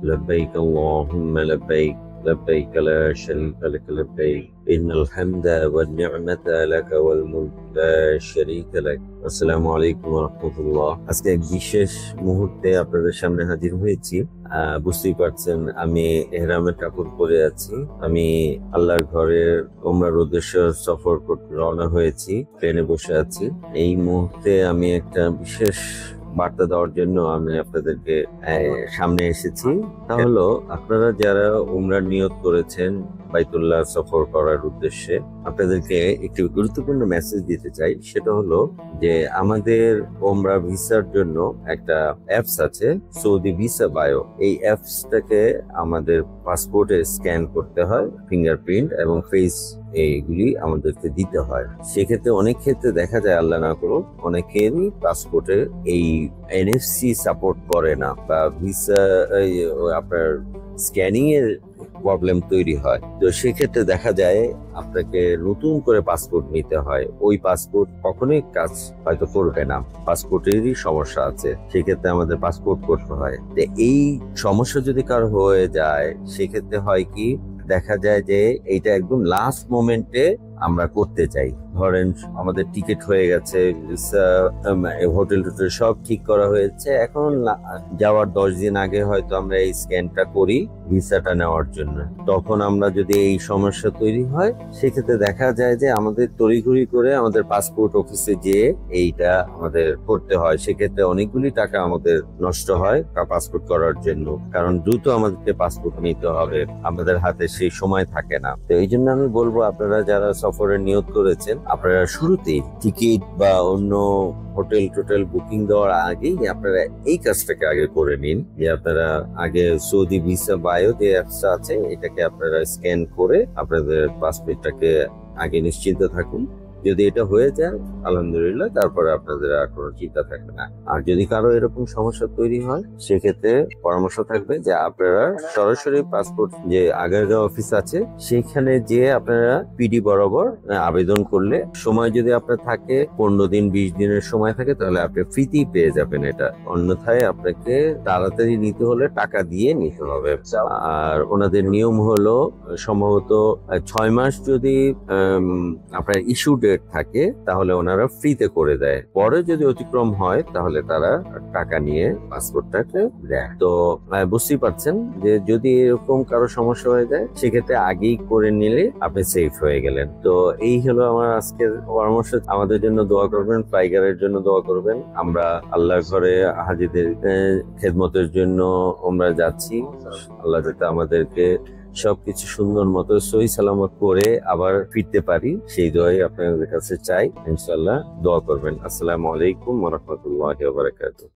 لبيك اللهم لبيك لبيك لا شريك لك لبيك إن الحمد والنعمة لك والملك لا شريك لك আসসালামু আলাইকুম ওয়া রাহমাতুল্লাহ। আজকে এক বিশেষ মুহূর্তে আপনাদের সামনে হাজির হয়েছি। বুঝতেই পারছেন আমি এহরামের কাপড় পরে আছি। আমি আল্লাহর ঘরের ওমরার উদ্দেশ্যে সফর করতে রওনা হয়েছি, ট্রেনে বসে আছি। এই মুহূর্তে আমি একটা বিশেষ বার্তা দেওয়ার জন্য আমি আপনাদেরকে সামনে এসেছি। তা হলো, আপনারা যারা উমরার নিয়ত করেছেন বাইতুল্লাহ সফর করার উদ্দেশ্যে, আপনাদেরকে একটি গুরুত্বপূর্ণ মেসেজ দিতে চাই। সেটা হলো যে আমাদের উমরা ভিসার জন্য একটা অ্যাপস আছে, সৌদি ভিসা বায়ো। এই অ্যাপসটাকে আমাদের পাসপোর্টে স্ক্যান করতে হয়, ফিঙ্গারপ্রিন্ট এবং ফেস এইগুলি আমাদেরকে দিতে হয়। সেক্ষেত্রে অনেক ক্ষেত্রে দেখা যায়, আল্লাহ না করুক, অনেকেরই পাসপোর্টে এই এনএফসি সাপোর্ট করে না বা ভিসা আপনার স্ক্যানিং এর প্রবলেম তৈরি হয়। তো সেক্ষেত্রে দেখা যায় আপনাকে নতুন করে পাসপোর্ট নিতে হয়। ওই পাসপোর্ট কখনোই কাজ হয়তো করবে না, পাসপোর্টেরই সমস্যা আছে, সেক্ষেত্রে আমাদের পাসপোর্ট করতে হয়। এই সমস্যা যদি কারো হয়ে যায়, সেক্ষেত্রে হয় কি, দেখা যায় যে এইটা একদম লাস্ট মোমেন্টে আমরা করতে চাই। ধরেন আমাদের টিকিট হয়ে গেছে, হোটেল টোটেল সব ঠিক করা হয়েছে, এখন যাওয়ার 10 দিন আগে হয়তো আমরা এই স্ক্যানটা করি ভিসাটা নেওয়ার জন্য। তখন আমরা যদি এই সমস্যা তৈরি হয়, সেক্ষেত্রে দেখা যায় যে আমাদের তড়িঘড়ি করে আমাদের পাসপোর্ট অফিসে যেয়ে এইটা আমাদের করতে হয়। সেক্ষেত্রে অনেকগুলি টাকা আমাদের নষ্ট হয় পাসপোর্ট করার জন্য, কারণ দ্রুত আমাদেরকে পাসপোর্ট নিতে হবে, আমাদের হাতে সেই সময় থাকে না। তো এই জন্য আমি বলবো, আপনারা যারা সফরের নিয়ত করেছেন, আপনারা শুরুতেই টিকিট বা অন্য হোটেল টোটেল বুকিং দেওয়ার আগেই আপনারা এই কাজটাকে আগে করে নিন, যে আপনারা আগে সৌদি ভিসা বায়ো যে অ্যাপসটা আছে, এটাকে আপনারা স্ক্যান করে আপনাদের পাসপোর্টটাকে আগে নিশ্চিন্ত থাকুন। যদি এটা হয়ে যায়, আলহামদুলিল্লাহ, তারপরে আপনাদের আর কোনো চিন্তা থাকবে না। আর যদি কারো এরকম সমস্যা তৈরি হয়, সেক্ষেত্রে পরামর্শ থাকবে যে আপনারা সরাসরি পাসপোর্ট যে আগারগাঁও অফিস আছে, সেখানে যে আপনারা পিডি বরাবর আবেদন করলে, সময় যদি আপনার থাকে 15 দিন 20 দিনের সময় থাকে, তাহলে আপনি ফ্রিতেই পেয়ে যাবেন এটা। অন্যথায় আপনাকে তাড়াতাড়ি নিতে হলে টাকা দিয়ে নিতে হবে। আর ওনাদের নিয়ম হলো সম্ভবত 6 মাস যদি আপনার ইস্যু ডেট থাকে, তাহলে ওনারা ফ্রিতে করে দেয়। পরে যদি অতিক্রম হয়, তাহলে তারা টাকা নিয়ে পাসপোর্টটাকে দেয়। তো বুঝতেই পারছেন যে যদি এরকম কারো সমস্যা হয়ে যায়, সেক্ষেত্রে আগেই করে নিলে আপনি সেফ হয়ে গেলেন। তো এই হলো আমার আজকের পরামর্শ। আমাদের জন্য দোয়া করবেন, টাইগারের জন্য দোয়া করবেন। আমরা আল্লাহর ঘরে হাজিদের খেদমতের জন্য আমরা যাচ্ছি। আল্লাহ যাতে আমাদেরকে সবকিছু সুন্দর মতো সহি সালামত করে আবার ফিরতে পারি, সেই দোয়াই আপনাদের কাছে চাই। ইনশাআল্লাহ দোয়া করবেন। আসসালামু আলাইকুম ওয়া রাহমাতুল্লাহি ওয়া বারাকাতুহু।